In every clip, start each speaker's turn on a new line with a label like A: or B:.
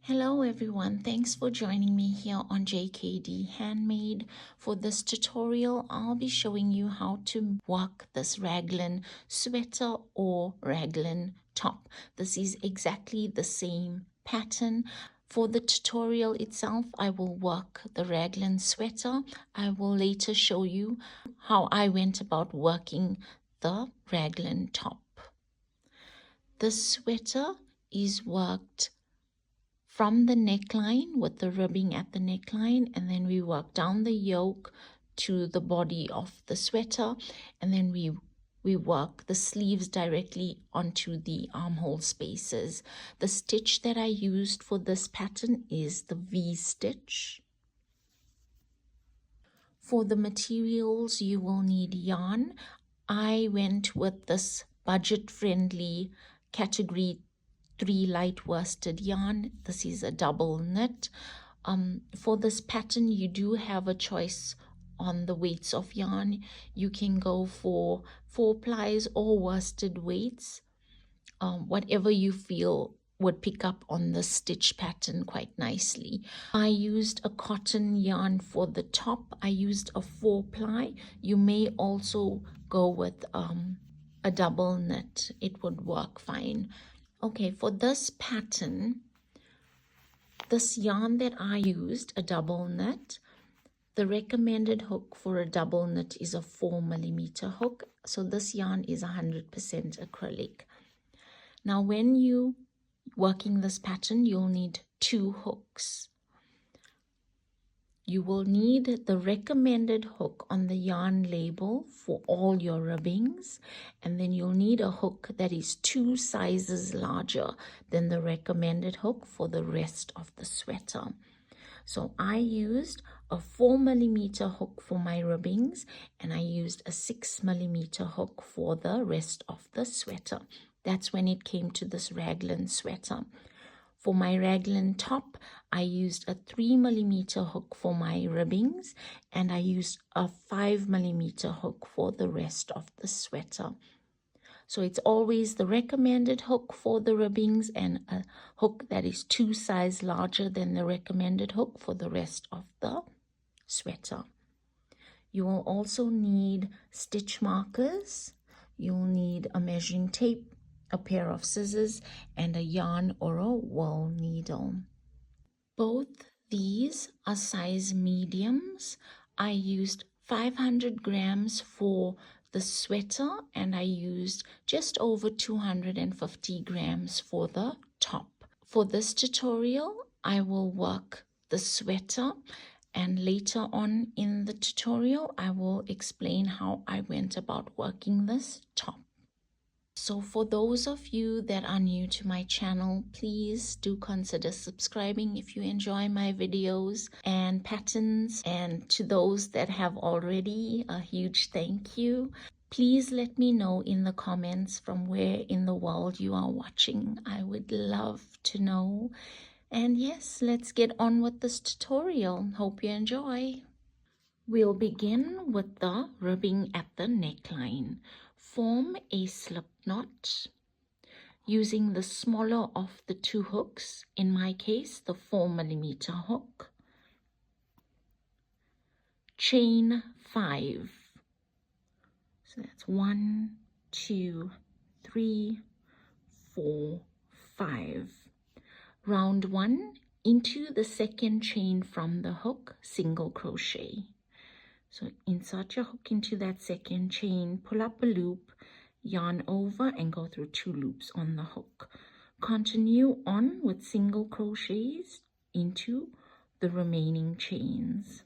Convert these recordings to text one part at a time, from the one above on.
A: Hello everyone, thanks for joining me here on JKD Handmade. For this tutorial, I'll be showing you how to work this raglan sweater or raglan top. This is exactly the same pattern. For the tutorial itself, I will work the raglan sweater. I will later show you how I went about working the raglan top. The sweater is worked from the neckline with the ribbing at the neckline, and then we work down the yoke to the body of the sweater, and then we work the sleeves directly onto the armhole spaces. The stitch that I used for this pattern is the V stitch. For the materials, you will need yarn. I went with this budget-friendly category 3 light worsted yarn. This is a double knit. For this pattern, you do have a choice on the weights of yarn. You can go for 4 plies or worsted weights, whatever you feel would pick up on the stitch pattern quite nicely. I used a cotton yarn for the top. I used a 4 ply. You may also go with a double knit. It would work fine. Okay, for this pattern, this yarn that I used, a double knit, the recommended hook for a double knit is a 4mm hook. So this yarn is 100% acrylic. Now, when you working this pattern, you'll need 2 hooks. You will need the recommended hook on the yarn label for all your ribbings, and then you'll need a hook that is 2 sizes larger than the recommended hook for the rest of the sweater. So I used a 4mm hook for my ribbings, and I used a 6mm hook for the rest of the sweater. That's when it came to this raglan sweater. For my raglan top, I used a 3mm hook for my ribbings, and I used a 5mm hook for the rest of the sweater. So it's always the recommended hook for the ribbings and a hook that is 2 sizes larger than the recommended hook for the rest of the sweater. You will also need stitch markers. You'll need a measuring tape, a pair of scissors, and a yarn or a wool needle. Both these are size mediums. I used 500 grams for the sweater, and I used just over 250 grams for the top. For this tutorial, I will work the sweater, and later on in the tutorial, I will explain how I went about working this top. So for those of you that are new to my channel, please do consider subscribing if you enjoy my videos and patterns. And to those that have already, a huge thank you. Please let me know in the comments from where in the world you are watching. I would love to know. And yes, let's get on with this tutorial. Hope you enjoy. We'll begin with the ribbing at the neckline. Form a slip knot using the smaller of the 2 hooks, in my case the 4mm hook. Chain 5. So that's 1, 2, 3, 4, 5. Round 1 into the second chain from the hook, single crochet. So insert your hook into that second chain, pull up a loop, yarn over, and go through 2 loops on the hook. Continue on with single crochets into the remaining chains.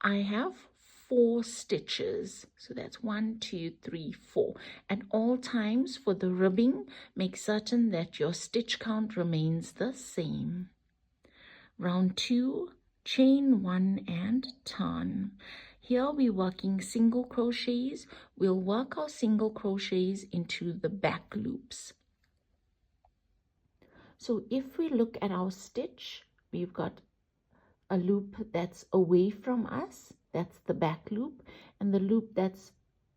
A: I have 4 stitches, so that's 1, 2, 3, 4. At all times for the ribbing, make certain that your stitch count remains the same. Round 2, chain 1 and turn. Here we're working single crochets. We'll work our single crochets into the back loops. So if we look at our stitch, we've got a loop that's away from us, that's the back loop, and the loop that's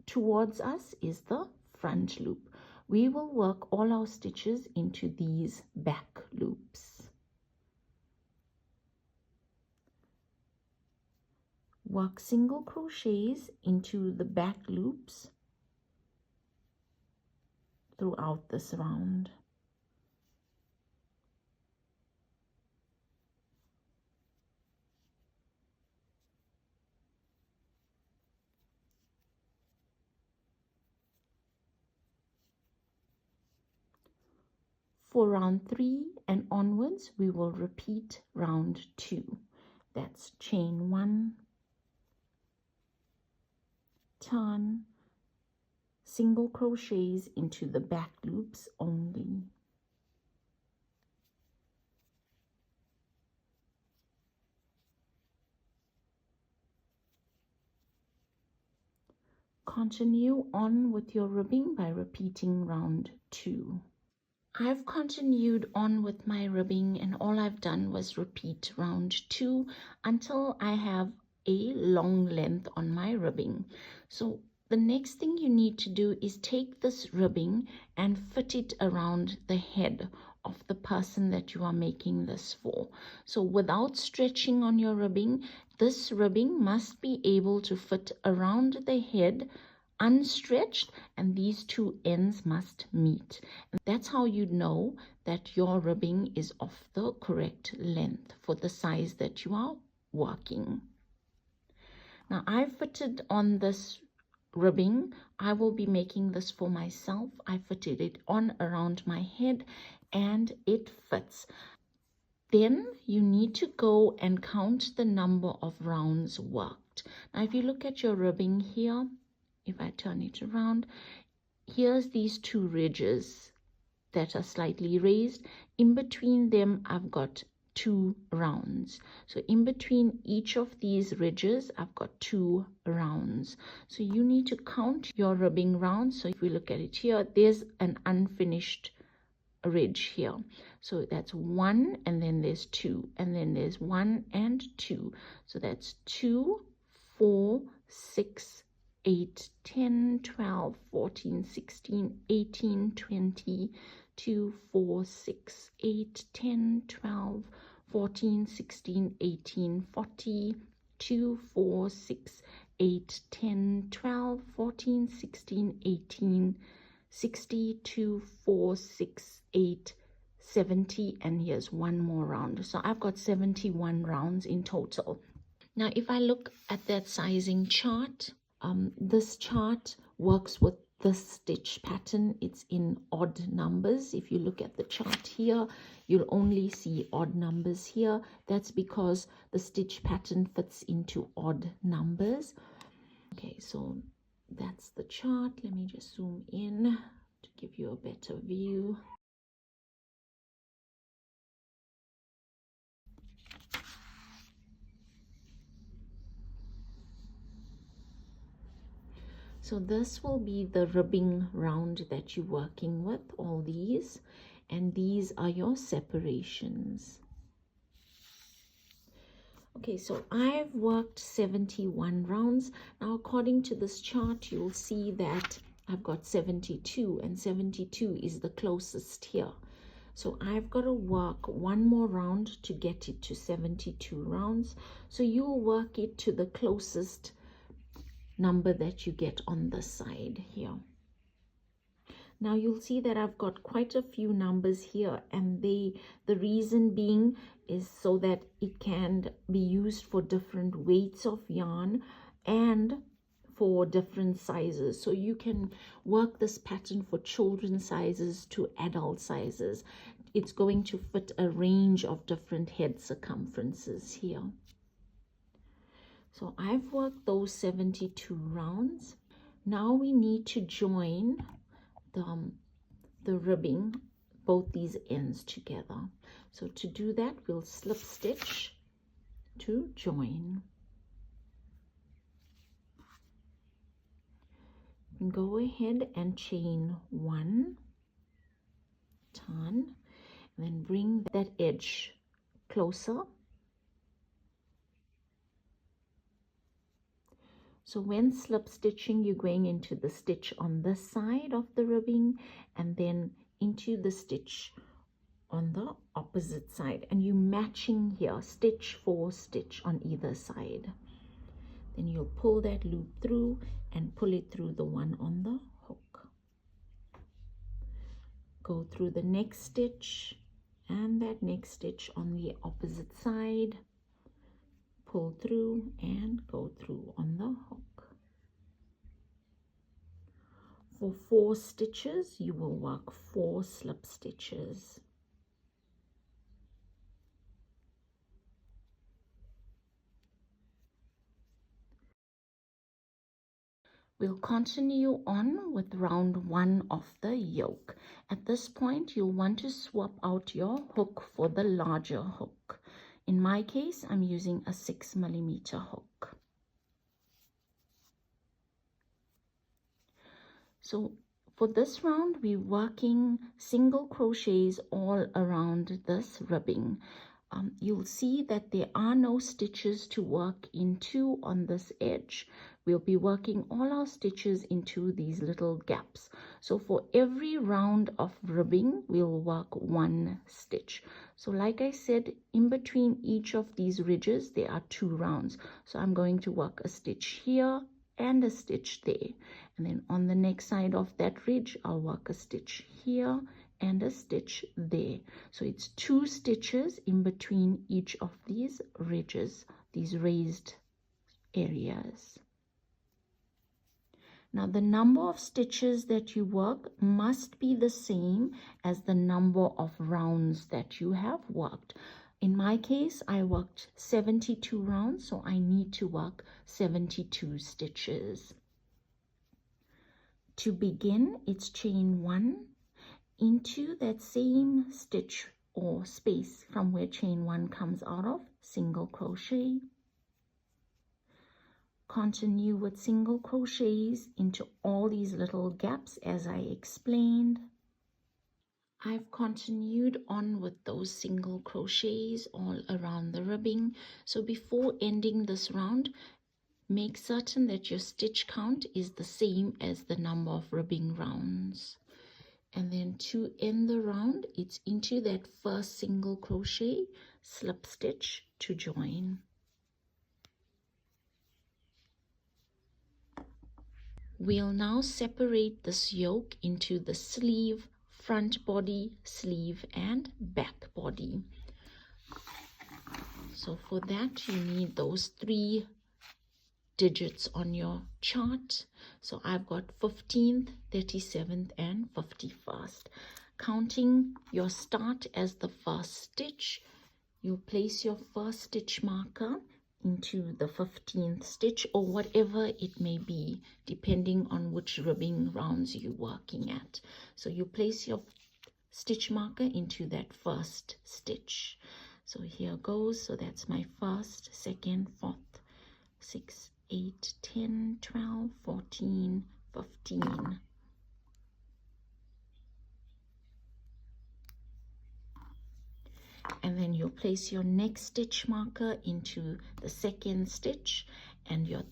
A: towards us is the front loop. We will work all our stitches into these back loops. Work single crochets into the back loops throughout this round. For round 3 and onwards, we will repeat round 2. That's chain 1, turn, single crochets into the back loops only. Continue on with your ribbing by repeating round 2. I've continued on with my ribbing, and all I've done was repeat round 2 until I have a long length on my ribbing. So the next thing you need to do is take this ribbing and fit it around the head of the person that you are making this for. So without stretching on your ribbing, this ribbing must be able to fit around the head unstretched, and these two ends must meet. And that's how you know that your ribbing is of the correct length for the size that you are working. Now I fitted on this ribbing. I will be making this for myself. I fitted it on around my head and it fits. Then you need to go and count the number of rounds worked. Now if you look at your ribbing here, if I turn it around, here's these two ridges that are slightly raised. In between them, I've got 2 rounds. So in between each of these ridges, I've got 2 rounds. So you need to count your ribbing rounds. So if we look at it here, there's an unfinished ridge here. So that's 1, and then there's 2, and then there's 1 and 2. So that's 2, 4, 6, 8, 10, 12, 14, 16, 18, 20, 2, 4, 6, 8, 10, 12, 14, 16, 18, 40, 2, 4, 6, 8, 10, 12, 14, 16, 18, 60, 2, 4, 6, 8, 70, and here's one more round. So I've got 71 rounds in total. Now if I look at that sizing chart, this chart works with this stitch pattern. It's in odd numbers. If you look at the chart here, you'll only see odd numbers here. That's because the stitch pattern fits into odd numbers. Okay, so that's the chart. Let me just zoom in to give you a better view. So this will be the ribbing round that you're working with, all these, and these are your separations. Okay, so I've worked 71 rounds. Now according to this chart, you'll see that I've got 72, and 72 is the closest here. So I've got to work one more round to get it to 72 rounds. So you'll work it to the closest number that you get on the side here. Now you'll see that I've got quite a few numbers here, and the reason being is so that it can be used for different weights of yarn and for different sizes. So you can work this pattern for children's sizes to adult sizes. It's going to fit a range of different head circumferences here. So I've worked those 72 rounds. Now we need to join the ribbing, both these ends together. So to do that, we'll slip stitch to join. Go ahead and chain 1, turn, and then bring that edge closer. So when slip stitching, you're going into the stitch on this side of the ribbing and then into the stitch on the opposite side, and you're matching here stitch for stitch on either side. Then you'll pull that loop through and pull it through the one on the hook. Go through the next stitch and that next stitch on the opposite side, pull through and go through on the hook. For 4 stitches, you will work 4 slip stitches. We'll continue on with round 1 of the yoke. At this point, you'll want to swap out your hook for the larger hook. In my case, I'm using a 6mm hook. So for this round, we're working single crochets all around this ribbing. You'll see that there are no stitches to work into on this edge. We'll be working all our stitches into these little gaps. So for every round of ribbing, we'll work 1 stitch. So like I said, in between each of these ridges, there are 2 rounds. So I'm going to work a stitch here and a stitch there. And then on the next side of that ridge, I'll work a stitch here and a stitch there. So it's 2 stitches in between each of these ridges, these raised areas. Now the number of stitches that you work must be the same as the number of rounds that you have worked. In my case, I worked 72 rounds, so I need to work 72 stitches. To begin, it's chain 1 into that same stitch or space from where chain 1 comes out of, single crochet. Continue with single crochets into all these little gaps as I explained. I've continued on with those single crochets all around the ribbing. So before ending this round, make certain that your stitch count is the same as the number of ribbing rounds. And then to end the round, it's into that first single crochet, slip stitch to join. We'll now separate this yoke into the sleeve, front body, sleeve, and back body. So for that, you need those 3 digits on your chart. So I've got 15th, 37th, and 51st. Counting your start as the first stitch, you place your first stitch marker into the 15th stitch, or whatever it may be, depending on which ribbing rounds you're working at. So you place your stitch marker into that first stitch. So here goes. So that's my first, second, 4th, 6, 8, 10, 12, 14, 15. And then you'll place your next stitch marker into the second stitch and your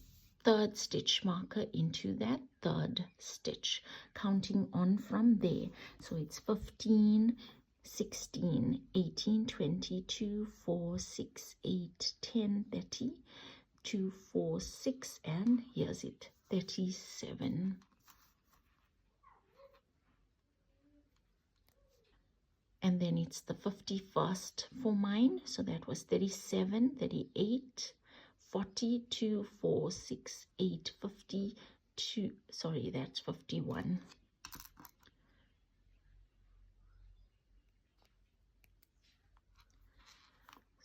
A: third stitch marker into that third stitch, counting on from there. So it's 15, 16, 18, 22, 4, 6, 8, 10, 30, 2, 4, 6, and here's it, 37. And then it's the 51st for mine. So that was 37, 38, 42, 4, 6, 8, 52. Sorry, that's 51.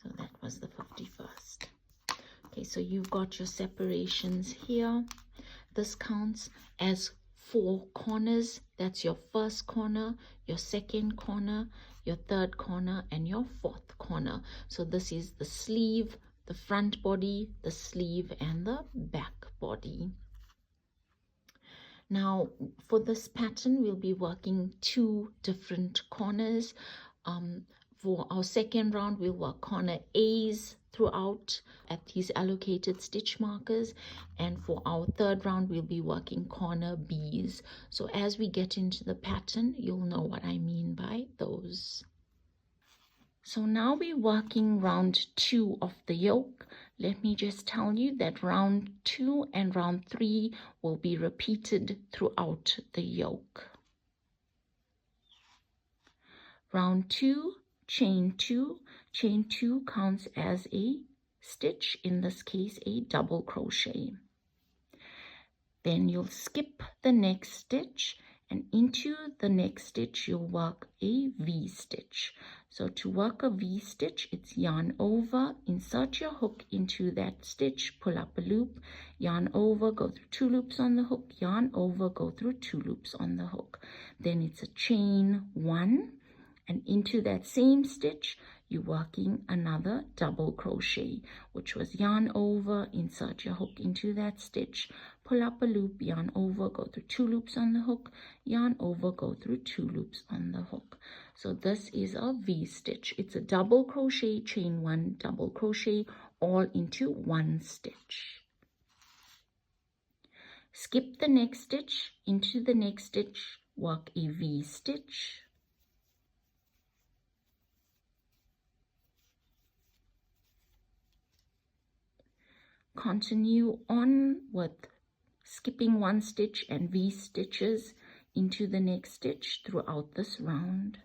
A: So that was the 51st. Okay, so you've got your separations here. This counts as 4 corners. That's your first corner, your second corner, your third corner, and your 4th corner. So this is the sleeve, the front body, the sleeve, and the back body. Now for this pattern, we'll be working 2 different corners. For our second round, we'll work corner A's throughout at these allocated stitch markers, and for our third round we'll be working corner B's. So as we get into the pattern, you'll know what I mean by those. So now we're working round 2 of the yoke. Let me just tell you that round 2 and round 3 will be repeated throughout the yoke. Round 2, chain 2. Chain 2 counts as a stitch, in this case a double crochet. Then you'll skip the next stitch, and into the next stitch you'll work a V stitch. So to work a V stitch, it's yarn over, insert your hook into that stitch, pull up a loop, yarn over, go through 2 loops on the hook, yarn over, go through 2 loops on the hook. Then it's a chain 1, and into that same stitch you're working another double crochet, which was yarn over, insert your hook into that stitch, pull up a loop, yarn over, go through 2 loops on the hook, yarn over, go through 2 loops on the hook. So this is a V stitch. It's a double crochet, chain 1, double crochet, all into 1 stitch. Skip the next stitch, into the next stitch, work a V stitch. Continue on with skipping 1 stitch and V stitches into the next stitch throughout this round.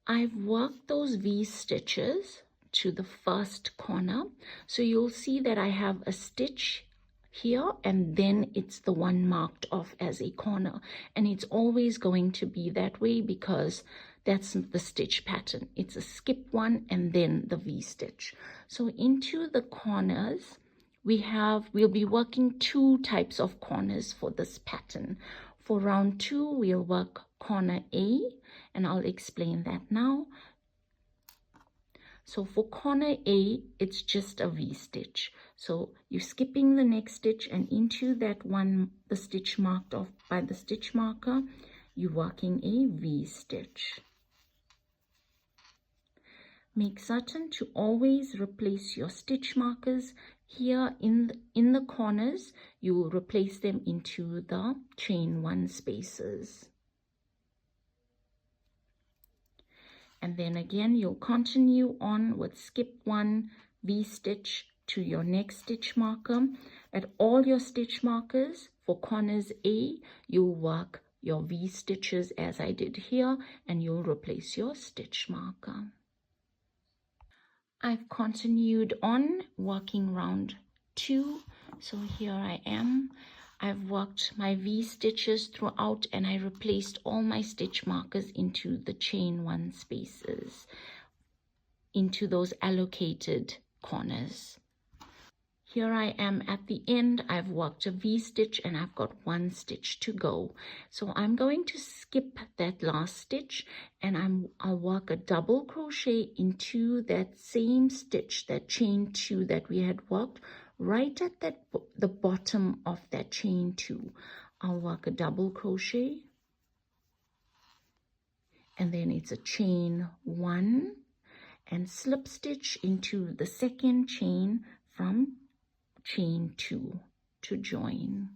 A: I've worked those V stitches to the first corner, so you'll see that I have a stitch here and then it's the one marked off as a corner, and it's always going to be that way because that's the stitch pattern. It's a skip one and then the V stitch. So into the corners we'll be working 2 types of corners for this pattern. For round 2 we'll work corner A, and I'll explain that now. So for corner A, it's just a V stitch. So you're skipping the next stitch, and into that one, the stitch marked off by the stitch marker, you're working a V stitch. Make certain to always replace your stitch markers here in the corners. You will replace them into the chain 1 spaces. And then again, you'll continue on with skip 1, V stitch to your next stitch marker. At all your stitch markers for corners A, you'll work your V stitches as I did here, and you'll replace your stitch marker. I've continued on working round 2. So here I am. I've worked my V stitches throughout, and I replaced all my stitch markers into the chain 1 spaces, into those allocated corners. Here I am at the end. I've worked a V stitch and I've got 1 stitch to go. So I'm going to skip that last stitch, and I'll work a double crochet into that same stitch, that chain 2 that we had worked, right at the bottom of that chain 2. I'll work a double crochet, and then it's a chain 1 and slip stitch into the second chain from chain 2 to join.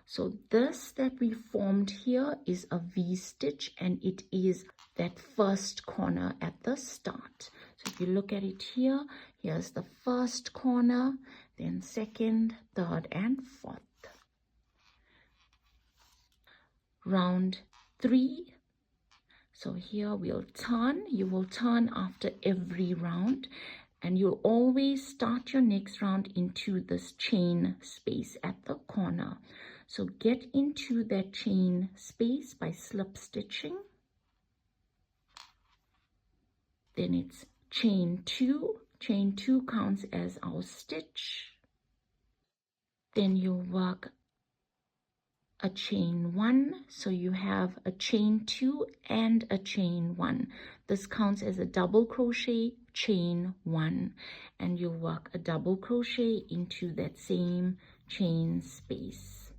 A: So this that we formed here is a V stitch, and it is that first corner at the start. So if you look at it here, here's the first corner, then second, third, and fourth. Round 3. So here we'll turn. You will turn after every round, and you'll always start your next round into this chain space at the corner. So get into that chain space by slip stitching. Then it's chain 2. Chain 2 counts as our stitch. Then you'll work a chain 1, so you have a chain 2 and a chain 1. This counts as a double crochet, chain 1, and you'll work a double crochet into that same chain space.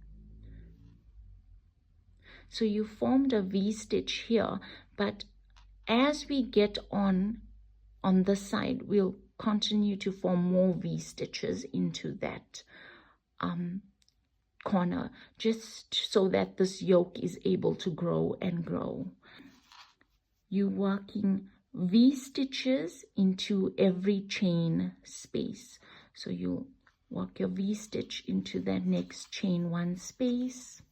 A: So you formed a V-stitch here, but as we get on this side, we'll continue to form more V-stitches into that corner, just so that this yoke is able to grow and grow. You're working V-stitches into every chain space. So you work your V-stitch into that next chain 1 space.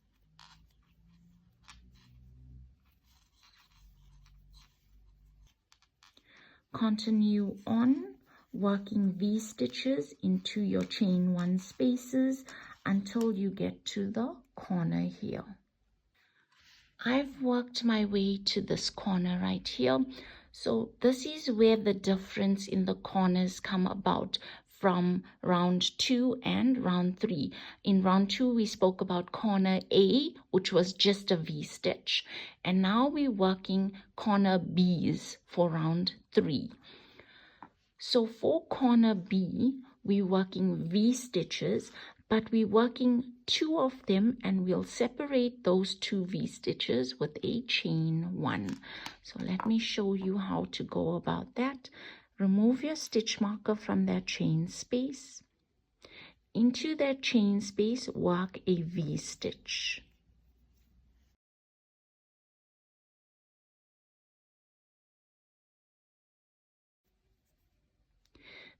A: Continue on working V-stitches into your chain 1 spaces until you get to the corner here. I've worked my way to this corner right here. So this is where the difference in the corners come about from round 2 and round 3. In round 2, we spoke about corner A, which was just a V-stitch. And now we're working corner B's for round 3. So for corner B, we're working V-stitches, but we're working 2 of them, and we'll separate those 2 V-stitches with a chain 1. So let me show you how to go about that. Remove your stitch marker from that chain space. Into that chain space, work a V-stitch.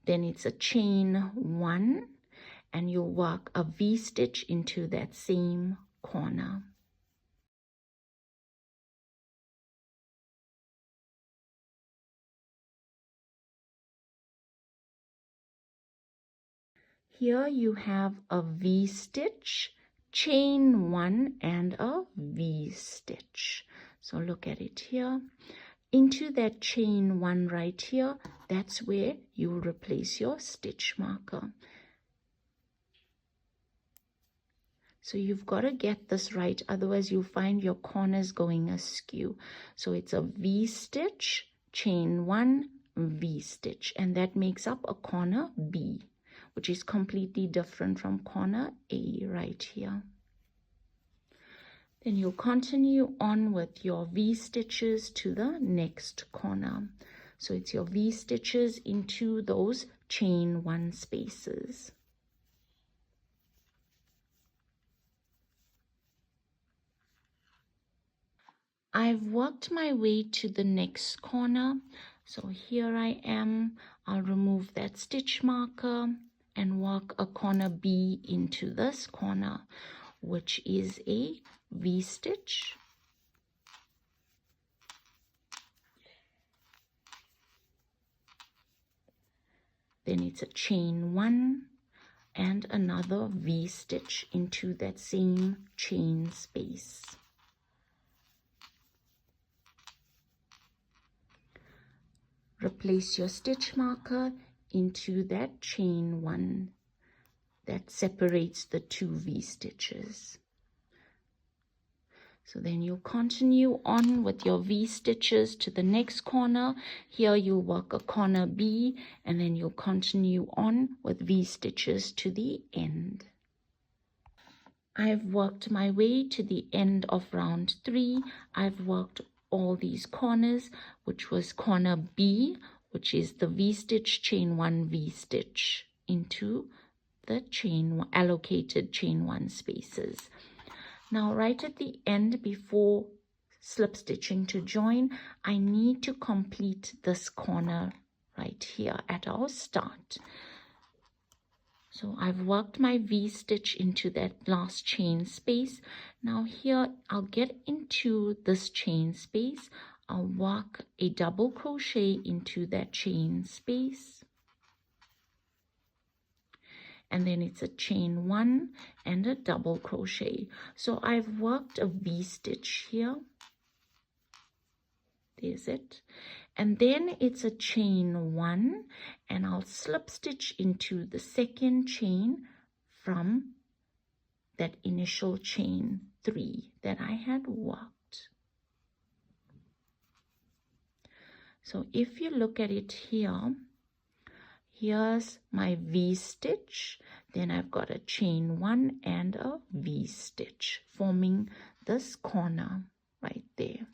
A: Then it's a chain 1, and you'll work a V-stitch into that same corner. Here you have a V-stitch, chain 1, and a V-stitch. So look at it here. Into that chain 1 right here, that's where you will replace your stitch marker. So you've got to get this right, otherwise you'll find your corners going askew. So it's a V-stitch, chain 1, V-stitch, and that makes up a corner B, which is completely different from corner A right here. Then you'll continue on with your V-stitches to the next corner. So it's your V-stitches into those chain 1 spaces. I've worked my way to the next corner. So here I am. I'll remove that stitch marker and work a corner B into this corner, which is a V-stitch. Then it's a chain 1 and another V-stitch into that same chain space. Replace your stitch marker into that chain 1 that separates the 2 V-stitches. So then you'll continue on with your V-stitches to the next corner. Here you'll work a corner B, and then you'll continue on with V-stitches to the end. I've worked my way to the end of round 3. I've worked all these corners, which was corner B, which is the V-stitch, chain 1 V-stitch into the allocated chain 1 spaces. Now right at the end, before slip stitching to join, I need to complete this corner right here at our start. So I've worked my V-stitch into that last chain space. Now here I'll get into this chain space. I'll work a double crochet into that chain space. And then it's a chain 1 and a double crochet. So I've worked a V-stitch here. There's it. And then it's a chain 1, and I'll slip stitch into the second chain from that initial chain 3 that I had worked. So if you look at it here, here's my V stitch, then I've got a chain 1 and a V stitch forming this corner right there.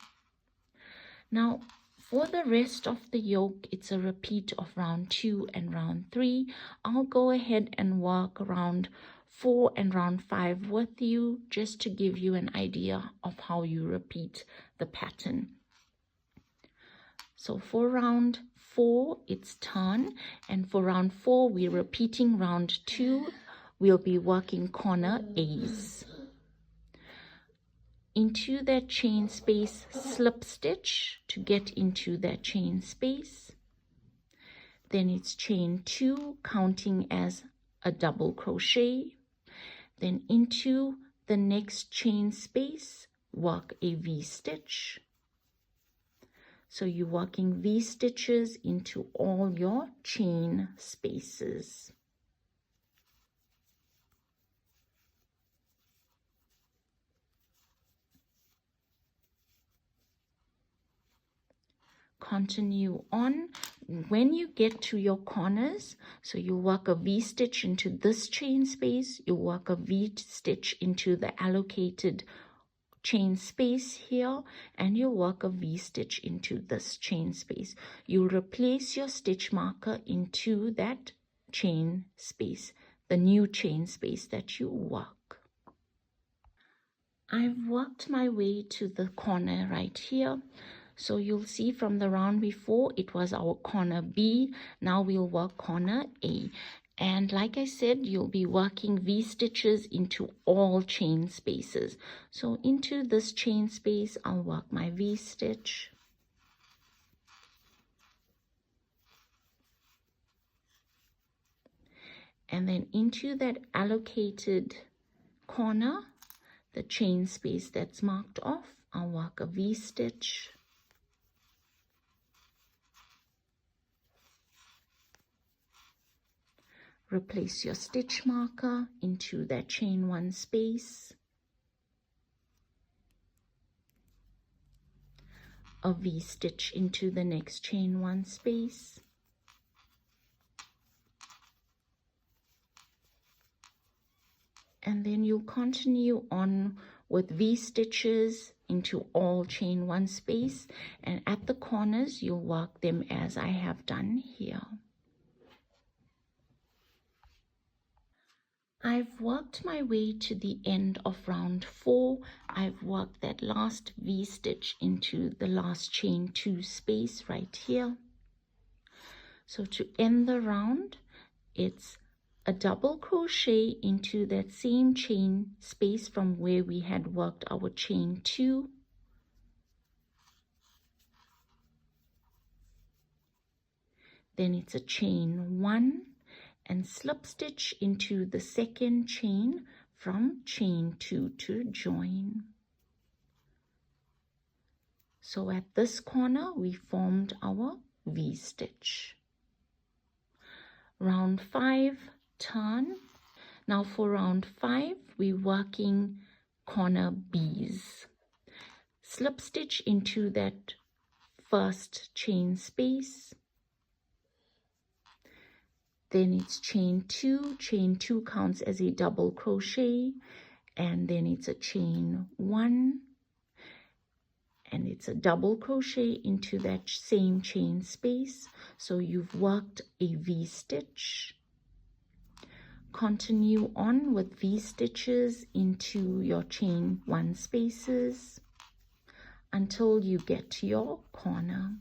A: Now for the rest of the yoke, it's a repeat of round 2 and round 3. I'll go ahead and work round 4 and round 5 with you, just to give you an idea of how you repeat the pattern. So for round 4, it's turn, and for round 4, we're repeating round 2. We'll be working corner A's. Into that chain space, slip stitch to get into that chain space. Then it's chain 2, counting as a double crochet. Then into the next chain space, work a V stitch. So you're working V stitches into all your chain spaces. Continue on. When you get to your corners, so you work a V stitch into this chain space, you work a V stitch into the allocated chain space here, and you work a V stitch into this chain space. You replace your stitch marker into that chain space, the new chain space that you work. I've worked my way to the corner right here. So you'll see from the round before, it was our corner B. Now we'll work corner A. And like I said, you'll be working V stitches into all chain spaces. So into this chain space, I'll work my V stitch. And then into that allocated corner, the chain space that's marked off, I'll work a V stitch. Replace your stitch marker into that chain 1 space, a V stitch into the next chain 1 space, and then you'll continue on with V stitches into all chain 1 space, and at the corners you'll work them as I have done here. I've worked my way to the end of round 4. I've worked that last V stitch into the last chain 2 space right here. So to end the round, it's a double crochet into that same chain space from where we had worked our chain 2. Then it's a chain 1. And slip stitch into the second chain from chain 2 to join. So at this corner we formed our V stitch. Round 5, turn. Now for round 5 we're working corner B's. Slip stitch into that first chain space. Then it's chain 2 counts as a double crochet, and then it's a chain 1, and it's a double crochet into that same chain space. So you've worked a V stitch. Continue on with V stitches into your chain 1 spaces until you get to your corner.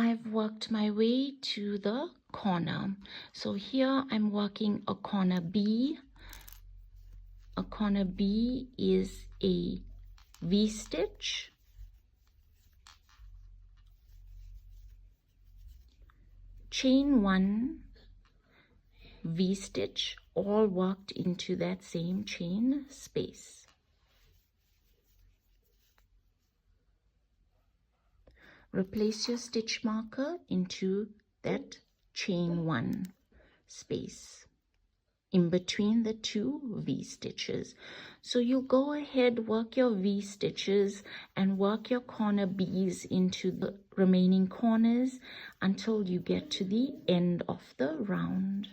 A: I've worked my way to the corner. So here I'm working a corner B. A corner B is a V stitch, chain 1, V stitch, all worked into that same chain space. replace your stitch marker into that chain 1 space in between the 2 V stitches. So you go ahead, work your V stitches and work your corner Bs into the remaining corners until you get to the end of the round.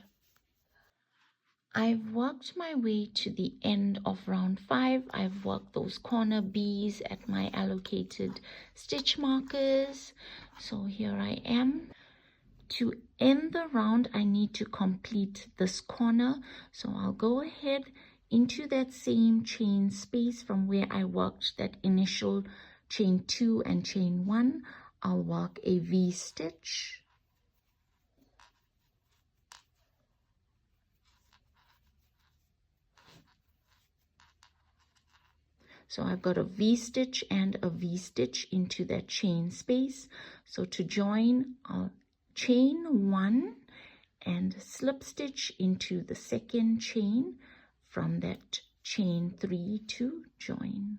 A: I've worked my way to the end of round 5. I've worked those corner Bs at my allocated stitch markers. So here I am. To end the round, I need to complete this corner. So I'll go ahead into that same chain space from where I worked that initial chain 2 and chain 1. I'll work a V stitch. So I've got a V stitch and a V stitch into that chain space. So to join, I'll chain 1 and slip stitch into the second chain from that chain 3 to join.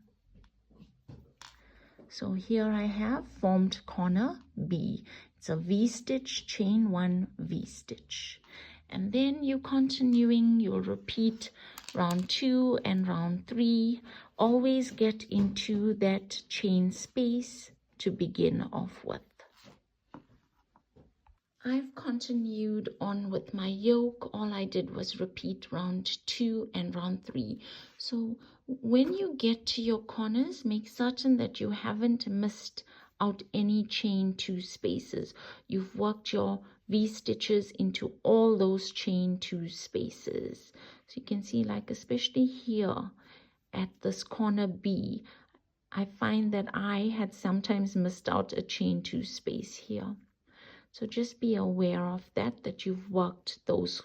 A: So here I have formed corner B. It's a V stitch, chain 1, V stitch. And then you're continuing, you'll repeat round 2 and round 3. Always get into that chain space to begin off with. I've continued on with my yoke. All I did was repeat round 2 and round 3. So when you get to your corners, make certain that you haven't missed out any chain 2 spaces. You've worked your V stitches into all those chain 2 spaces. So you can see, like, especially here at this corner B, I find that I had sometimes missed out a chain 2 space here. So just be aware of that you've worked those.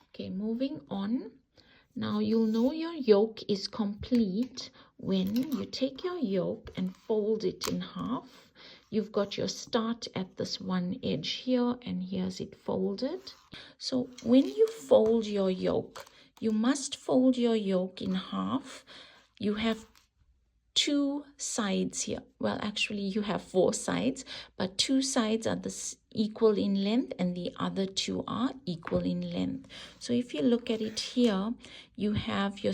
A: Okay, moving on. Now you'll know your yoke is complete when you take your yoke and fold it in half. You've got your start at this one edge here, and here's it folded. So when you fold your yoke, you must fold your yoke in half. You have 2 sides here. Well, actually you have 4 sides, but 2 sides are equal in length and the other 2 are equal in length. So if you look at it here, you have your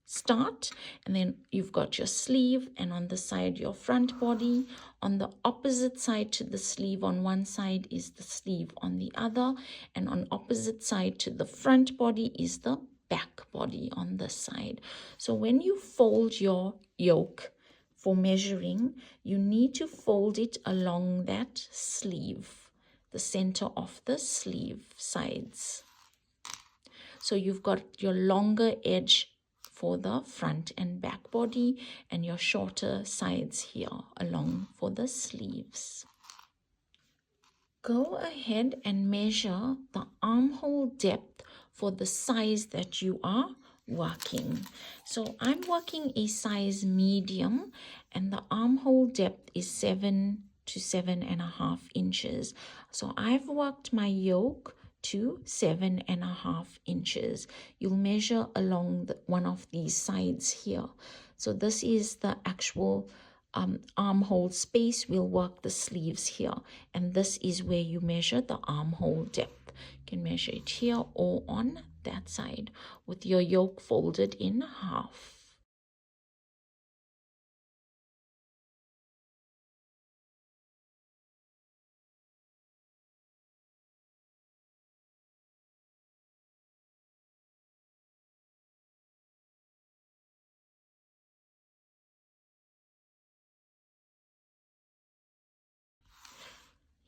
A: start, and then you've got your sleeve, and on the side your front body. On the opposite side to the sleeve on one side is the sleeve on the other, and on opposite side to the front body is the back body on this side. So when you fold your yoke for measuring, you need to fold it along that sleeve, the center of the sleeve sides. So you've got your longer edge for the front and back body, and your shorter sides here along for the sleeves. Go ahead and measure the armhole depth for the size that you are working. So I'm working a size medium, and the armhole depth is 7 to 7.5 inches. So I've worked my yoke to 7.5 inches. You'll measure along one of these sides here. So this is the actual armhole space. We'll work the sleeves here, and this is where you measure the armhole depth. You can measure it here or on that side with your yoke folded in half.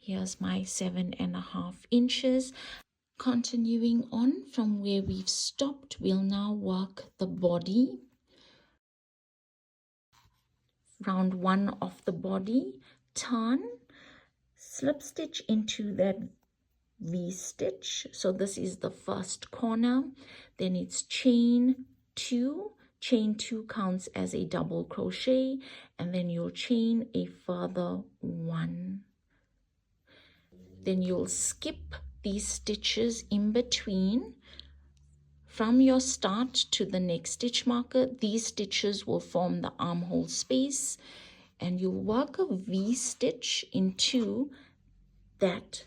A: Here's my 7.5 inches. Continuing on from where we've stopped, we'll now work the body. Round 1 of the body, turn, slip stitch into that V stitch. So this is the first corner. Then it's chain 2. Chain 2 counts as a double crochet, and then you'll chain a further 1. Then you'll skip these stitches in between From your start to the next stitch marker, these stitches will form the armhole space, and you'll work a V-stitch into that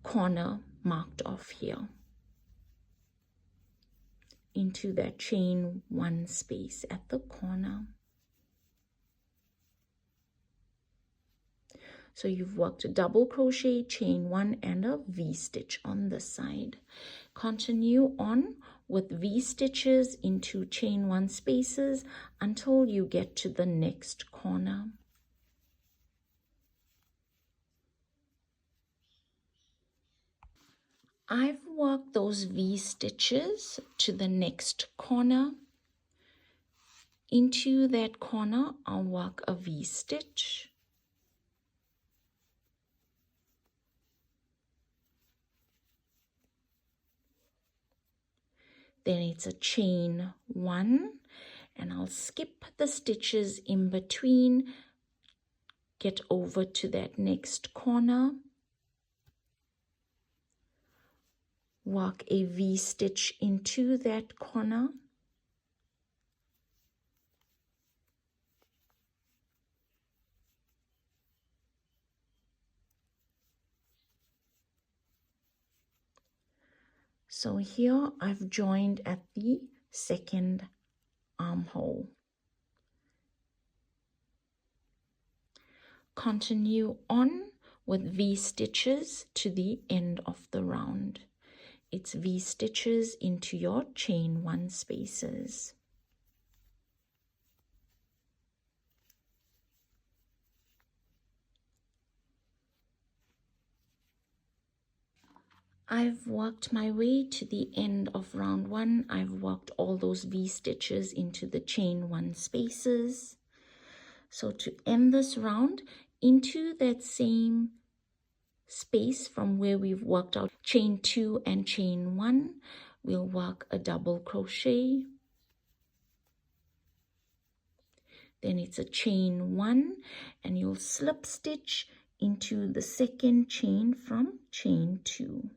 A: corner marked off here, into that chain 1 space at the corner. So you've worked a double crochet, chain 1 and a V-stitch on this side. Continue on with V-stitches into chain 1 spaces until you get to the next corner. I've worked those V-stitches to the next corner. Into that corner, I'll work a V-stitch. Then it's a chain 1, and I'll skip the stitches in between, get over to that next corner, work a V-stitch into that corner, so here I've joined at the second armhole. Continue on with V-stitches to the end of the round. It's V-stitches into your chain 1 spaces. I've worked my way to the end of round 1. I've worked all those V-stitches into the chain 1 spaces. So to end this round, into that same space from where we've worked out chain 2 and chain 1, we'll work a double crochet. Then it's a chain 1, and you'll slip stitch into the second chain from chain 2.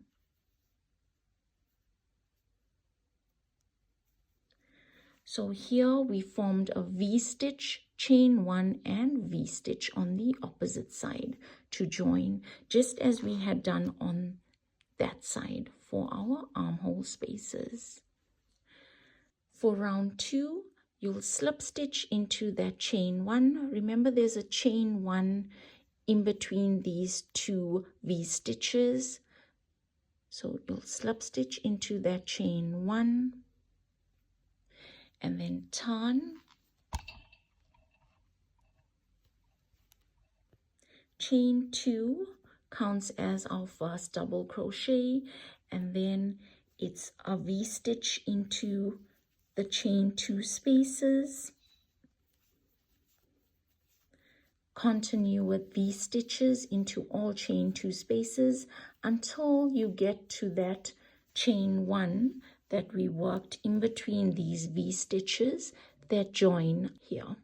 A: So here we formed a V-stitch, chain 1 and V-stitch on the opposite side to join, just as we had done on that side for our armhole spaces. For round 2, you'll slip stitch into that chain 1. Remember, there's a chain 1 in between these 2 V-stitches. So you'll slip stitch into that chain 1. And then turn, chain 2 counts as our first double crochet, and then it's a V-stitch into the chain 2 spaces. Continue with V-stitches into all chain 2 spaces until you get to that chain 1 that we worked in between these V-stitches that join here.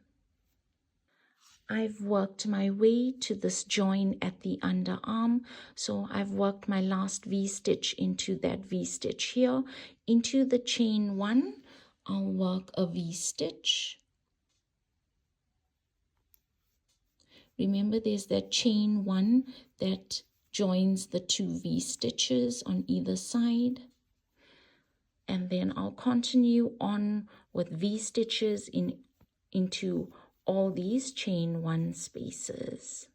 A: I've worked my way to this join at the underarm, so I've worked my last V-stitch into that V-stitch here. Into the chain 1, I'll work a V-stitch. Remember, there's that chain 1 that joins the 2 V-stitches on either side. And then I'll continue on with V-stitches into all these chain 1 spaces.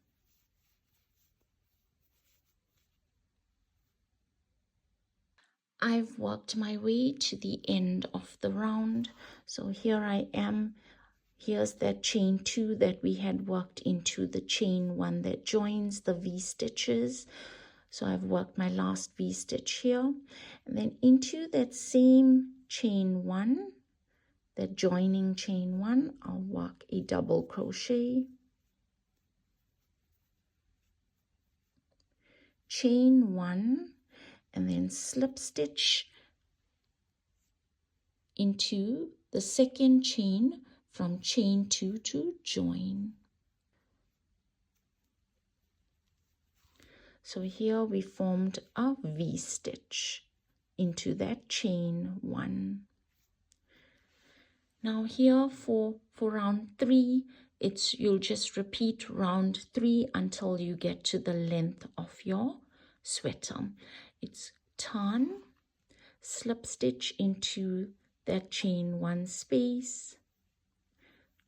A: I've worked my way to the end of the round. So here I am. Here's that chain 2 that we had worked into the chain 1 that joins the V-stitches. So I've worked my last V-stitch here, and then into that same chain 1, that joining chain 1, I'll work a double crochet, chain 1, and then slip stitch into the second chain from chain 2 to join. So here we formed a V-stitch into that chain 1. Now here for round 3, you'll just repeat round 3 until you get to the length of your sweater. It's turn, slip stitch into that chain 1 space,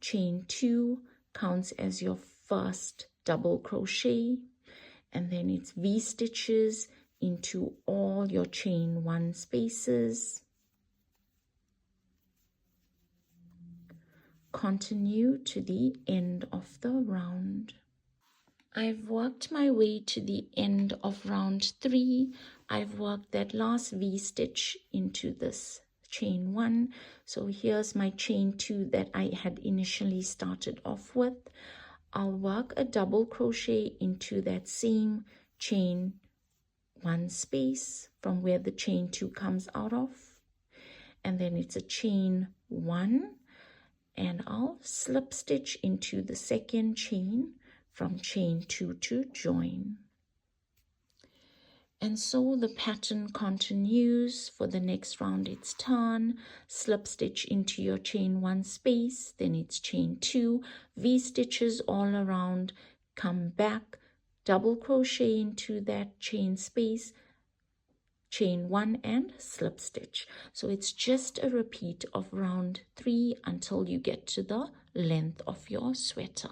A: chain 2 counts as your first double crochet, and then it's V stitches into all your chain 1 spaces. Continue to the end of the round. I've worked my way to the end of round 3. I've worked that last V stitch into this chain 1. So here's my chain 2 that I had initially started off with. I'll work a double crochet into that same chain 1 space from where the chain 2 comes out of, and then it's a chain 1, and I'll slip stitch into the second chain from chain 2 to join. And so the pattern continues. For the next round, it's turn, slip stitch into your chain 1 space, then it's chain 2, V stitches all around, come back, double crochet into that chain space, chain 1 and slip stitch. So it's just a repeat of round 3 until you get to the length of your sweater.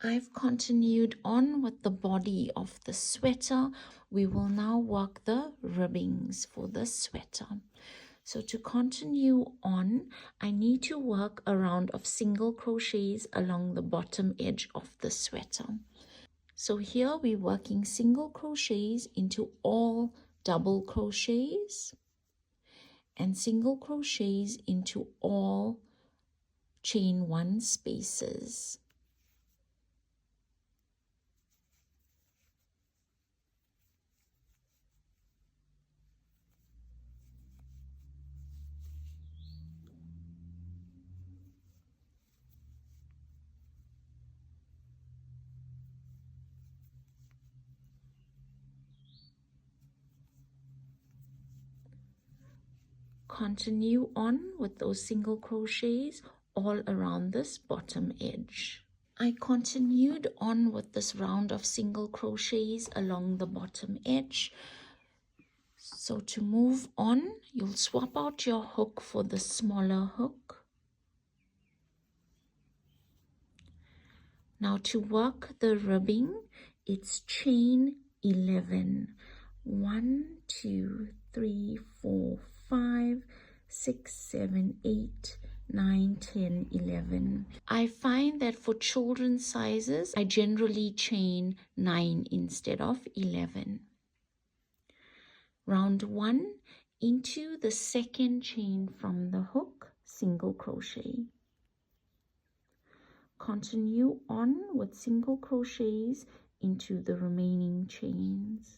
A: I've continued on with the body of the sweater. We will now work the ribbings for the sweater. So to continue on, I need to work a round of single crochets along the bottom edge of the sweater. So here we're working single crochets into all double crochets and single crochets into all chain 1 spaces. Continue on with those single crochets all around this bottom edge. I continued on with this round of single crochets along the bottom edge. So to move on, you'll swap out your hook for the smaller hook. Now to work the ribbing, it's chain 11. 1, 2, 3, 4, 5, 6, 7, 8, 9, 10, 11. I find that for children's sizes, I generally chain 9 instead of 11. Round 1, into the second chain from the hook, single crochet. Continue on with single crochets into the remaining chains.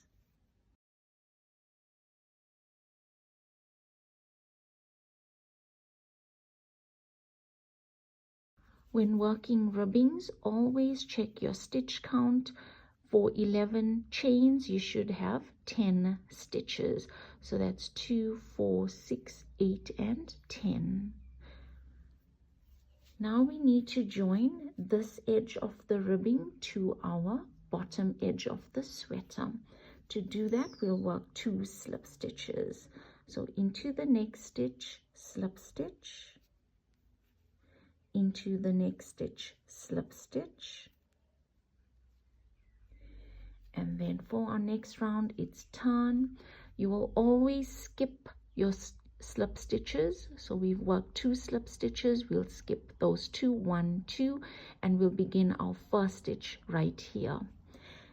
A: When working ribbings, always check your stitch count. For 11 chains, you should have 10 stitches. So that's 2, 4, 6, 8, and 10. Now we need to join this edge of the ribbing to our bottom edge of the sweater. To do that, we'll work 2 slip stitches. So into the next stitch, slip stitch, into the next stitch, slip stitch, and then for our next round, it's turn. You will always skip your slip stitches. So we've worked 2 slip stitches, we'll skip those 2, 1, 2, and we'll begin our first stitch right here.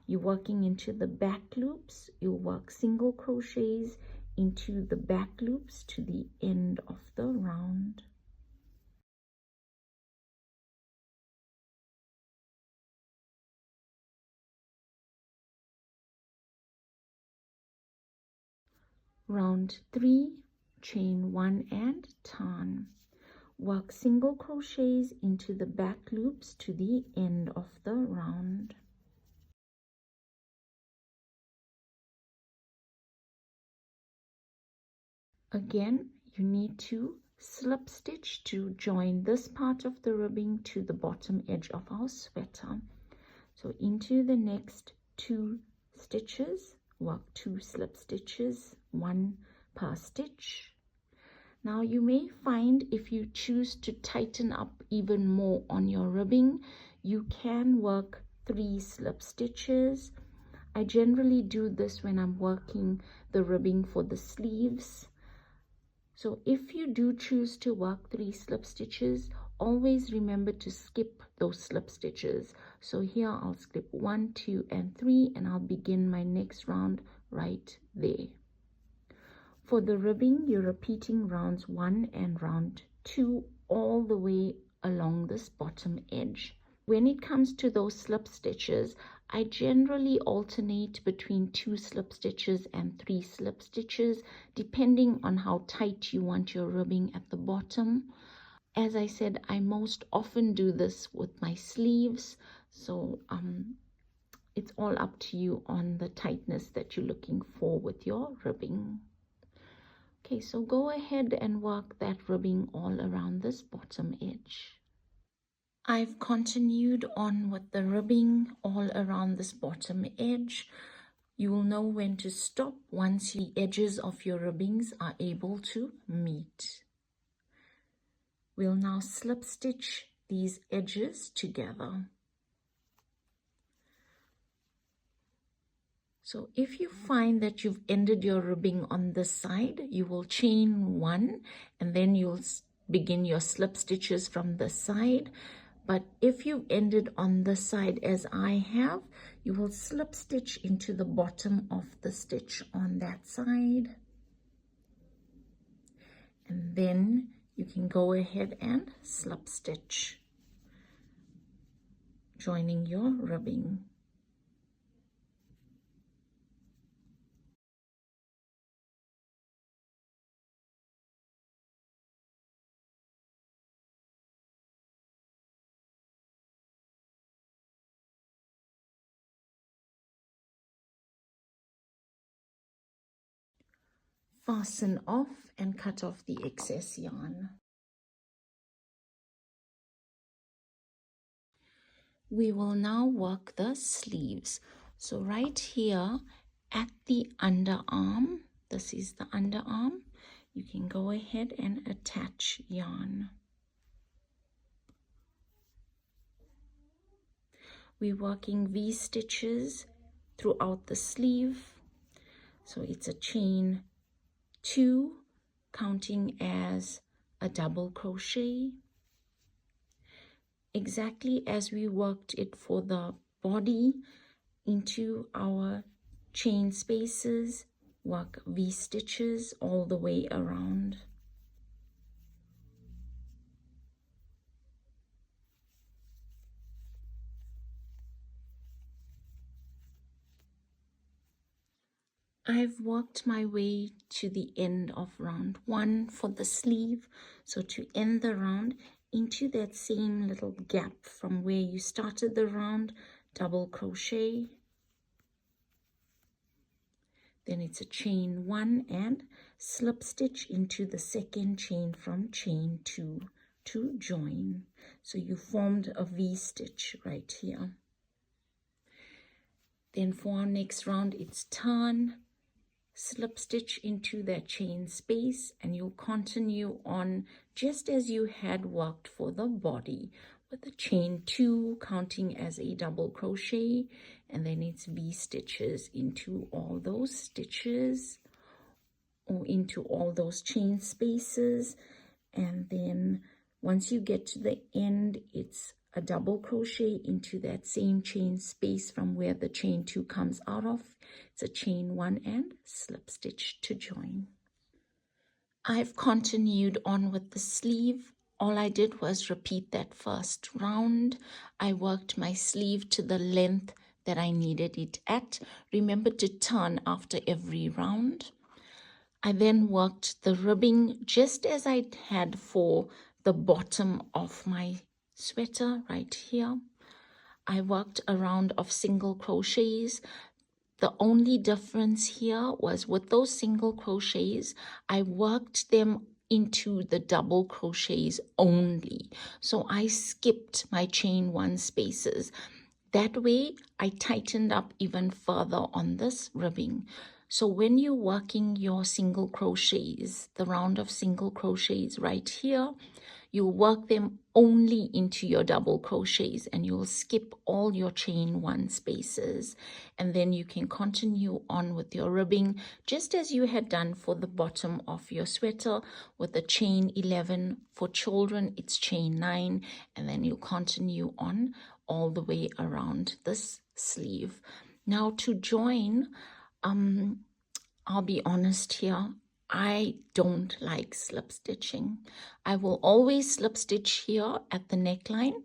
A: You're working into the back loops, you'll work single crochets into the back loops to the end of the round. Round 3, chain 1 and turn. Work single crochets into the back loops to the end of the round. Again, you need to slip stitch to join this part of the ribbing to the bottom edge of our sweater. So into the next 2 stitches, work 2 slip stitches, 1 per stitch. Now you may find if you choose to tighten up even more on your ribbing, you can work 3 slip stitches. I generally do this when I'm working the ribbing for the sleeves. So if you do choose to work 3 slip stitches, always remember to skip those slip stitches. So here I'll skip 1, 2, and 3, and I'll begin my next round right there. For the ribbing, you're repeating rounds 1 and round 2 all the way along this bottom edge. When it comes to those slip stitches, I generally alternate between 2 slip stitches and 3 slip stitches, depending on how tight you want your ribbing at the bottom. As I said, I most often do this with my sleeves, so it's all up to you on the tightness that you're looking for with your ribbing. Okay, so go ahead and work that ribbing all around this bottom edge. I've continued on with the ribbing all around this bottom edge. You will know when to stop once the edges of your ribbings are able to meet. We'll now slip stitch these edges together. So if you find that you've ended your ribbing on this side, you will chain 1 and then you'll begin your slip stitches from this side. But if you've ended on this side as I have, you will slip stitch into the bottom of the stitch on that side. And then you can go ahead and slip stitch, joining your ribbing. Fasten off and cut off the excess yarn. We will now work the sleeves. So right here at the underarm, this is the underarm, you can go ahead and attach yarn. We're working V stitches throughout the sleeve. So it's a chain 2, counting as a double crochet. Exactly as we worked it for the body, into our chain spaces, work V stitches all the way around. I've worked my way to the end of round 1 for the sleeve. So to end the round, into that same little gap from where you started the round, double crochet. Then it's a chain 1 and slip stitch into the second chain from chain 2 to join. So you formed a V stitch right here. Then for our next round, it's turn, slip stitch into that chain space, and you'll continue on just as you had worked for the body, with the chain 2 counting as a double crochet, and then it's V stitches into all those stitches or into all those chain spaces. And then once you get to the end, it's a double crochet into that same chain space from where the chain 2 comes out of. It's a chain 1 and slip stitch to join. I've continued on with the sleeve. All I did was repeat that first round. I worked my sleeve to the length that I needed it at. Remember to turn after every round. I then worked the ribbing just as I had for the bottom of my sweater right here. I worked a round of single crochets. The only difference here was with those single crochets, I worked them into the double crochets only. So I skipped my chain one spaces. That way, I tightened up even further on this ribbing. So when you're working your single crochets, the round of single crochets right here, you work them only into your double crochets and you'll skip all your chain one spaces, and then you can continue on with your ribbing just as you had done for the bottom of your sweater with the chain 11. For children it's chain 9, and then you continue on all the way around this sleeve. Now to join, I'll be honest here, I don't like slip stitching. I will always slip stitch here at the neckline,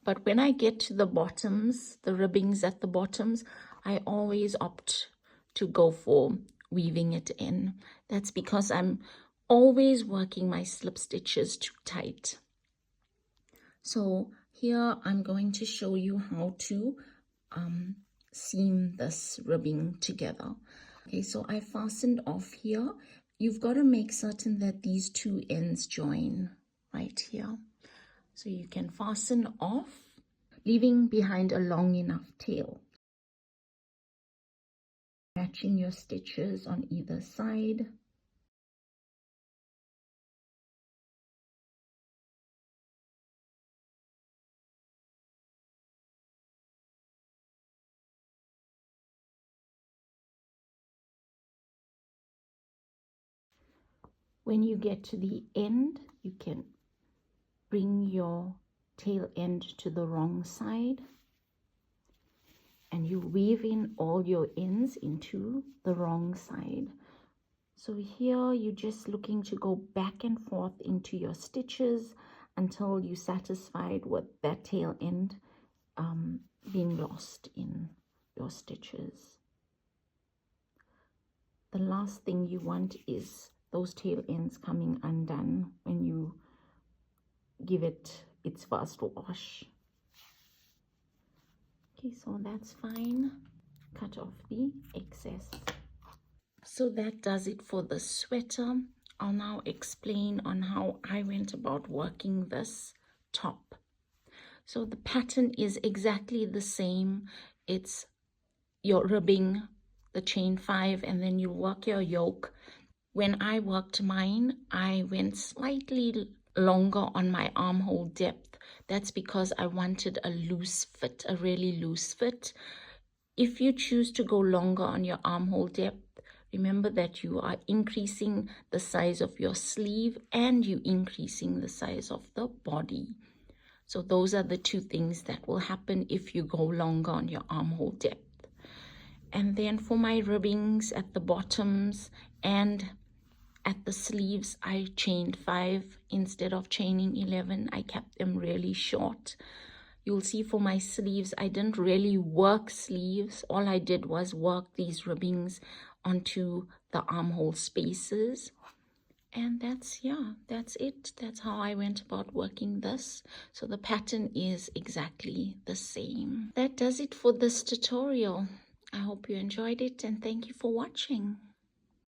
A: but when I get to the bottoms, the ribbings at the bottoms, I always opt to go for weaving it in. That's because I'm always working my slip stitches too tight. So here I'm going to show you how to seam this ribbing together. Okay, so I fastened off here. You've got to make certain that these two ends join right here. So you can fasten off, leaving behind a long enough tail. Matching your stitches on either side. When you get to the end, you can bring your tail end to the wrong side and you weave in all your ends into the wrong side. So here you're just looking to go back and forth into your stitches until you're satisfied with that tail end being lost in your stitches. The last thing you want is those tail ends coming undone when you give it its first wash. Okay, so that's fine. Cut off the excess. So that does it for the sweater. I'll now explain on how I went about working this top. So the pattern is exactly the same. It's your ribbing, the chain 5, and then you work your yoke. When I worked mine, I went slightly longer on my armhole depth. That's because I wanted a loose fit, a really loose fit. If you choose to go longer on your armhole depth, remember that you are increasing the size of your sleeve and you increasing the size of the body. So those are the two things that will happen if you go longer on your armhole depth. And then for my ribbings at the bottoms and at the sleeves, I chained 5 instead of chaining 11. I kept them really short. You'll see for my sleeves, I didn't really work sleeves. All I did was work these ribbings onto the armhole spaces. And that's it. That's how I went about working this. So the pattern is exactly the same. That does it for this tutorial. I hope you enjoyed it and thank you for watching.